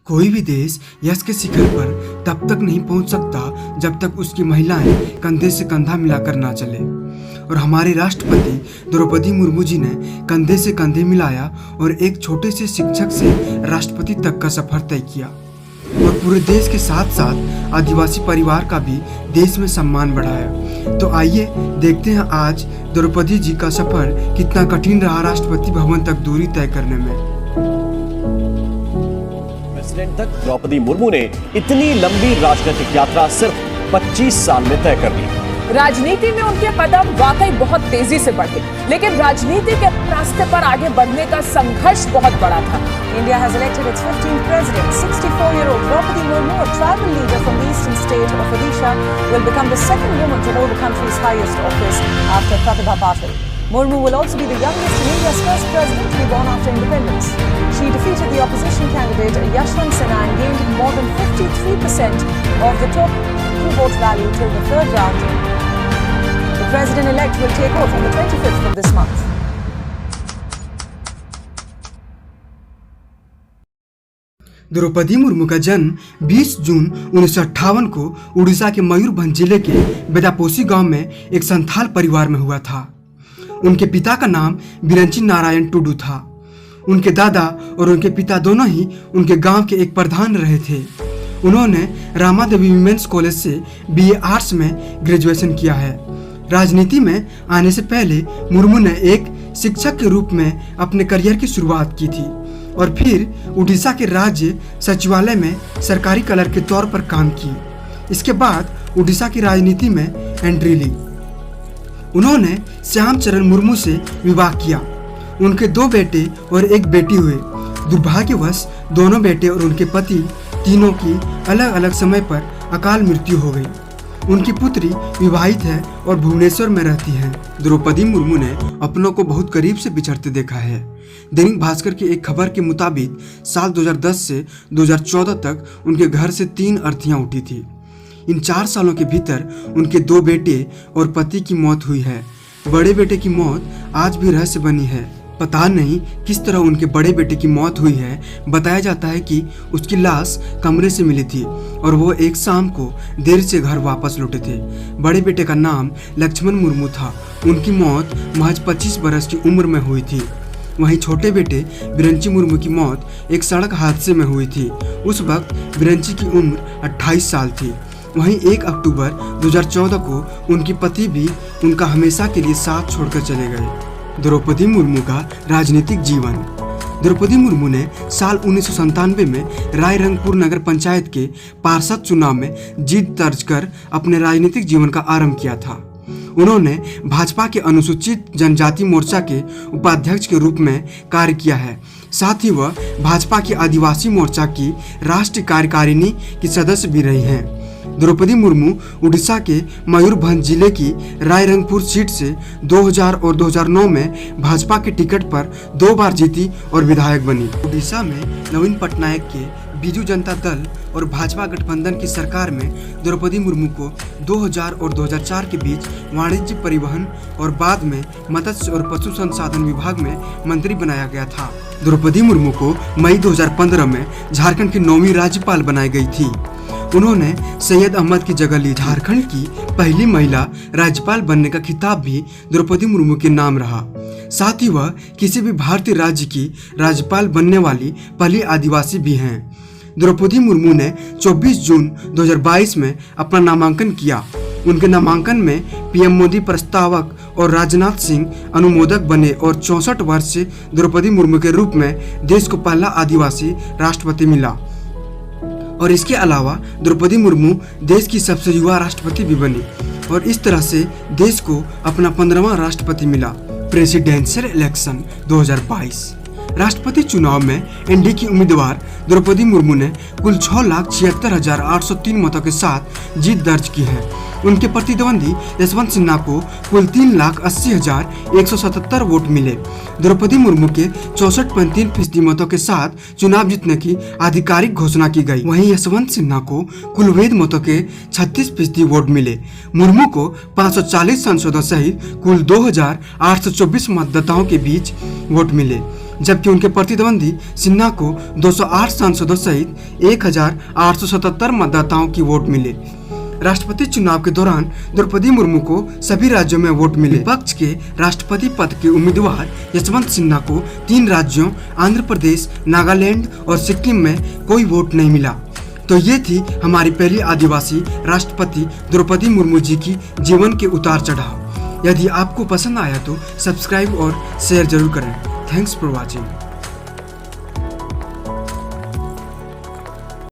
कोई भी देश यश के शिखर पर तब तक नहीं पहुंच सकता जब तक उसकी महिलाएं कंधे से कंधा मिलाकर ना चले। और हमारे राष्ट्रपति द्रौपदी मुर्मू जी ने कंधे से कंधे मिलाया और एक छोटे से शिक्षक से राष्ट्रपति तक का सफर तय किया और पूरे देश के साथ साथ आदिवासी परिवार का भी देश में सम्मान बढ़ाया। तो आइए देखते हैं आज द्रौपदी जी का सफर कितना कठिन रहा राष्ट्रपति भवन तक दूरी तय करने में। प्रेसिडेंट तक द्रौपदी मुर्मू ने इतनी लंबी राजनीतिक यात्रा सिर्फ 25 साल में तय कर ली। राजनीति में उनके कदम वाकई बहुत तेजी से बढ़े, लेकिन राजनीति के रास्ते पर आगे बढ़ने का संघर्ष बहुत बड़ा था। India has elected its 15th president. 64-year-old Draupadi Murmu, a tribal leader from the eastern state of Odisha, will become the second woman to hold the country's highest office after Pratibha Patil. Murmu will also be the youngest and India's first president to be born after independence. She defeated the opposition candidate Yashwant Sinha and gained more than 53% of the total vote value till the third round. The president-elect will take oath on the 25th of this month. Draupadi Murmu का जन्म 20 जून 1958 को उड़ीसा के मयूरभंज जिले के बेदापोसी गांव में एक संथाल परिवार में हुआ था। उनके पिता का नाम बिरंची नारायण टुडू था। उनके दादा और उनके पिता दोनों ही उनके गांव के एक प्रधान रहे थे। उन्होंने रामा देवी विमेंस कॉलेज से BA आर्ट्स में ग्रेजुएशन किया है। राजनीति में आने से पहले मुर्मू ने एक शिक्षक के रूप में अपने करियर की शुरुआत की थी और फिर उड़ीसा के राज्य सचिवालय में सरकारी क्लर्क के तौर पर काम की। इसके बाद उड़ीसा की राजनीति में एंट्री ली। उन्होंने श्याम चरण मुर्मू से विवाह किया। उनके 2 बेटे और 1 बेटी हुए। दुर्भाग्यवश दोनों बेटे और उनके पति तीनों की अलग अलग समय पर अकाल मृत्यु हो गई। उनकी पुत्री विवाहित है और भुवनेश्वर में रहती है। द्रौपदी मुर्मू ने अपनों को बहुत करीब से बिछड़ते देखा है। दैनिक भास्कर की एक खबर के मुताबिक साल 2010 से 2014 तक उनके घर से 3 अर्थियां उठी थी। इन 4 सालों के भीतर उनके 2 बेटे और पति की मौत हुई है। बड़े बेटे की मौत आज भी रहस्य बनी है। पता नहीं किस तरह उनके बड़े बेटे की मौत हुई है। बताया जाता है कि उसकी लाश कमरे से मिली थी और वो एक शाम को देर से घर वापस लौटे थे। बड़े बेटे का नाम लक्ष्मण मुर्मू था। उनकी मौत महज 25 बरस की उम्र में हुई थी। वहीं छोटे बेटे बिरंची मुर्मू की मौत एक सड़क हादसे में हुई थी। उस वक्त बिरंची की उम्र 28 साल थी। वहीं 1 अक्टूबर 2014 को उनकी पति भी उनका हमेशा के लिए साथ छोड़कर चले गए। द्रौपदी मुर्मू का राजनीतिक जीवन। द्रौपदी मुर्मू ने साल 1997 में रायरंगपुर नगर पंचायत के पार्षद चुनाव में जीत दर्ज कर अपने राजनीतिक जीवन का आरंभ किया था। उन्होंने भाजपा के अनुसूचित जनजाति मोर्चा के उपाध्यक्ष के रूप में कार्य किया है। साथ ही वह भाजपा की आदिवासी मोर्चा की राष्ट्रीय कार्यकारिणी की सदस्य भी रही हैं। द्रौपदी मुर्मू उड़ीसा के मयूरभंज जिले की रायरंगपुर सीट से 2000 और 2009 में भाजपा के टिकट पर 2 बार जीती और विधायक बनी। उड़ीसा में नवीन पटनायक के बीजू जनता दल और भाजपा गठबंधन की सरकार में द्रौपदी मुर्मू को 2000 और 2004 के बीच वाणिज्य, परिवहन और बाद में मत्स्य और पशु संसाधन विभाग में मंत्री बनाया गया था। द्रौपदी मुर्मू को मई 2015 में झारखंड की 9वीं राज्यपाल बनाई गई थी। उन्होंने सैयद अहमद की जगह ली। झारखंड की पहली महिला राज्यपाल बनने का खिताब भी द्रौपदी मुर्मू के नाम रहा। साथ ही वह किसी भी भारतीय राज्य की राज्यपाल बनने वाली पहली आदिवासी भी हैं। द्रौपदी मुर्मू ने 24 जून 2022 में अपना नामांकन किया। उनके नामांकन में PM मोदी प्रस्तावक और राजनाथ सिंह अनुमोदक बने और 64 वर्ष से द्रौपदी मुर्मू के रूप में देश को पहला आदिवासी राष्ट्रपति मिला। और इसके अलावा द्रौपदी मुर्मू देश की सबसे युवा राष्ट्रपति भी बनी और इस तरह से देश को अपना 15वां राष्ट्रपति मिला। प्रेसिडेंशियल इलेक्शन 2022 राष्ट्रपति चुनाव में NDA की उम्मीदवार द्रौपदी मुर्मू ने कुल 6,76,803 मतों के साथ जीत दर्ज की है। उनके प्रतिद्वंदी यशवंत सिन्हा को कुल 3,80,177 वोट मिले। द्रौपदी मुर्मू के 64.3% मतों के साथ चुनाव जीतने की आधिकारिक घोषणा की गई। वहीं यशवंत सिन्हा को कुल वैध मतों के 36% वोट मिले। मुर्मू को 540 सांसदों सहित कुल 2,824 मतदाताओं के बीच वोट मिले। जबकि उनके प्रतिद्वंदी सिन्हा को 208 सांसदों सहित 1877 मतदाताओं की वोट मिले। राष्ट्रपति चुनाव के दौरान द्रौपदी मुर्मू को सभी राज्यों में वोट मिले। विपक्ष के राष्ट्रपति पद के उम्मीदवार यशवंत सिन्हा को 3 राज्यों आंध्र प्रदेश, नागालैंड और सिक्किम में कोई वोट नहीं मिला। तो ये थी हमारी पहली आदिवासी राष्ट्रपति द्रौपदी मुर्मू जी की जीवन के उतार चढ़ाव। यदि आपको पसंद आया तो सब्सक्राइब और शेयर जरूर करें। Thanks for watching.